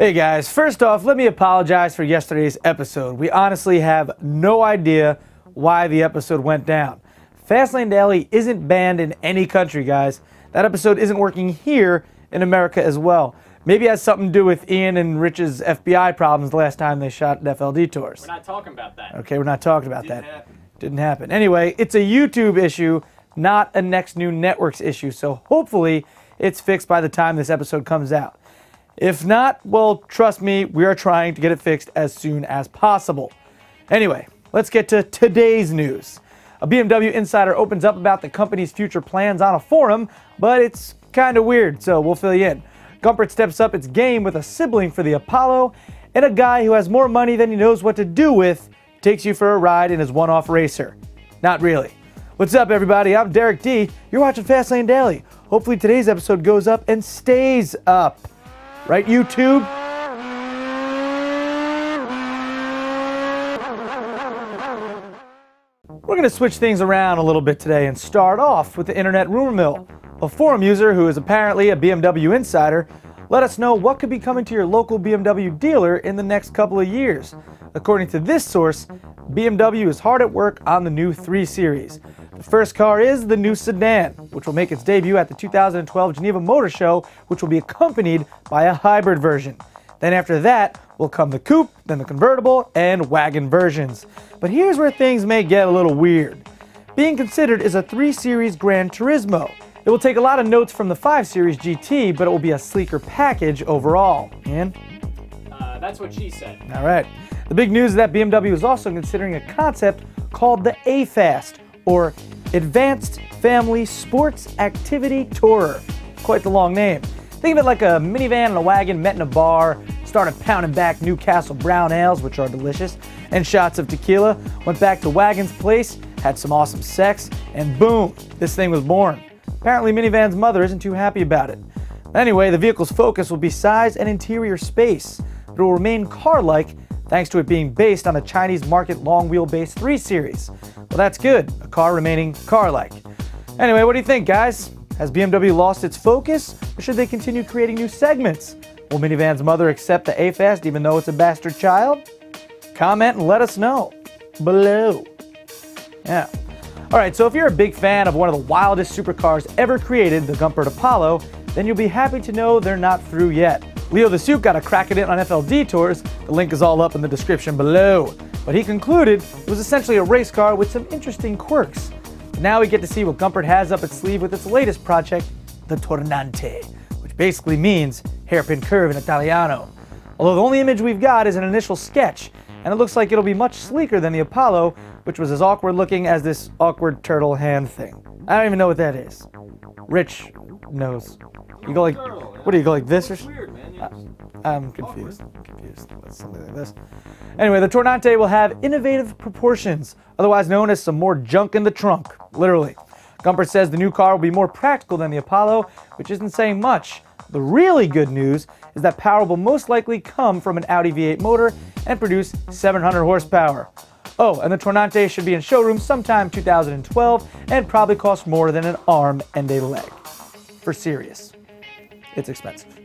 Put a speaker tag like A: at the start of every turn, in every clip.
A: Hey guys, first off, let me apologize for yesterday's episode. We honestly have no idea why the episode went down. Fastlane Daily isn't banned in any country, guys. That episode isn't working here in America as well. Maybe it has something to do with Ian and Rich's FBI problems the last time they shot FLD tours.
B: We're not talking about that.
A: Okay, we're not talking about that.
B: Happen.
A: Didn't happen. Anyway, it's a YouTube issue, not a Next New Networks issue, so hopefully it's fixed by the time this episode comes out. If not, well, trust me, we are trying to get it fixed as soon as possible. Anyway, let's get to today's news. A BMW insider opens up about the company's future plans on a forum, but it's kind of weird, so we'll fill you in. Gumpert steps up its game with a sibling for the Apollo, and a guy who has more money than he knows what to do with takes you for a ride in his one-off racer. Not really. What's up, everybody? I'm Derek D. You're watching Fastlane Daily. Hopefully today's episode goes up and stays up. Right, YouTube? We're going to switch things around a little bit today and start off with the internet rumor mill. A forum user who is apparently a BMW insider let us know what could be coming to your local BMW dealer in the next couple of years. According to this source, BMW is hard at work on the new 3 Series. The first car is the new sedan, which will make its debut at the 2012 Geneva Motor Show, which will be accompanied by a hybrid version. Then after that will come the coupe, then the convertible, and wagon versions. But here's where things may get a little weird. Being considered is a 3 Series Gran Turismo. It will take a lot of notes from the 5 Series GT, but it will be a sleeker package overall. Ian?
B: That's what she said.
A: All right. The big news is that BMW is also considering a concept called the A-Fast, or Advanced Family Sports Activity Tourer. Quite the long name. Think of it like a minivan and a wagon met in a bar, started pounding back Newcastle brown ales, which are delicious, and shots of tequila, went back to Wagon's place, had some awesome sex, and boom, this thing was born. Apparently Minivan's mother isn't too happy about it. Anyway, the vehicle's focus will be size and interior space, but it will remain car-like thanks to it being based on a Chinese market long wheelbase 3 Series. Well, that's good, a car remaining car-like. Anyway, what do you think, guys? Has BMW lost its focus, or should they continue creating new segments? Will Minivan's mother accept the A-Fast even though it's a bastard child? Comment and let us know below. Yeah. Alright, so if you're a big fan of one of the wildest supercars ever created, the Gumpert Apollo, then you'll be happy to know they're not through yet. Leo the Suit got a crack at it on FLD tours. The link is all up in the description below. But he concluded it was essentially a race car with some interesting quirks. Now we get to see what Gumpert has up its sleeve with its latest project, the Tornante, which basically means hairpin curve in Italiano. Although the only image we've got is an initial sketch, and it looks like it'll be much sleeker than the Apollo, which was as awkward looking as this awkward turtle hand thing. I don't even know what that is. Rich knows. You go like, what do you go like this or something?
B: Weird, man.
A: I'm confused. What's something like this? Anyway, the Tornante will have innovative proportions, otherwise known as some more junk in the trunk, literally. Gumpert says the new car will be more practical than the Apollo, which isn't saying much. The really good news is that power will most likely come from an Audi V8 motor and produce 700 horsepower. Oh, and the Tornante should be in showrooms sometime 2012 and probably cost more than an arm and a leg. For serious. It's expensive.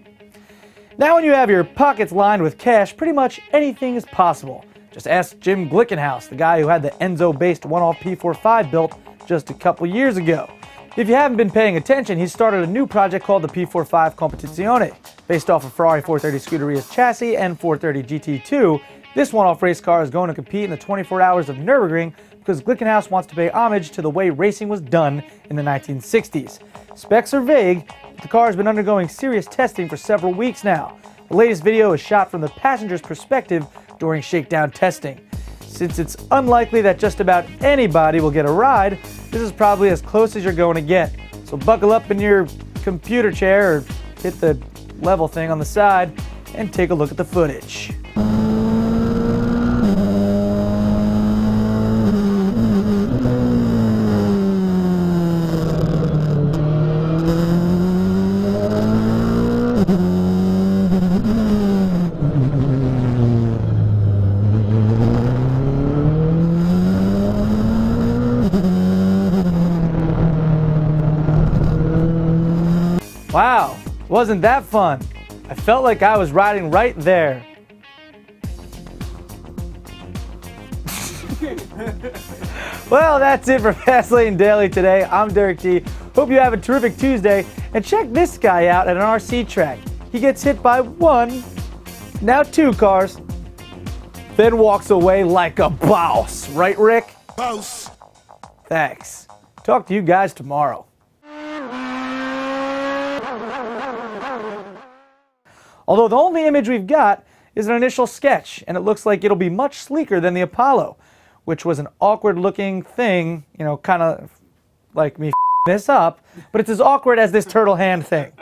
A: Now when you have your pockets lined with cash, pretty much anything is possible. Just ask Jim Glickenhaus, the guy who had the Enzo-based one-off P45 built just a couple years ago. If you haven't been paying attention, he started a new project called the P45 Competizione. Based off of Ferrari 430 Scuderia's chassis and 430 GT2, this one-off race car is going to compete in the 24 hours of Nürburgring because Glickenhaus wants to pay homage to the way racing was done in the 1960s. Specs are vague, but the car has been undergoing serious testing for several weeks now. The latest video is shot from the passenger's perspective during shakedown testing. Since it's unlikely that just about anybody will get a ride, this is probably as close as you're going to get. So buckle up in your computer chair or hit the level thing on the side and take a look at the footage. Wow, wasn't that fun? I felt like I was riding right there. Well, that's it for Fastlane Daily today. I'm Derek D. Hope you have a terrific Tuesday. And check this guy out at an RC track. He gets hit by one, now two cars, then walks away like a boss. Right, Rick?
C: Boss.
A: Thanks. Talk to you guys tomorrow. Although the only image we've got is an initial sketch, and it looks like it'll be much sleeker than the Apollo, which was an awkward looking thing, you know, kind of like me this up, but it's as awkward as this turtle hand thing.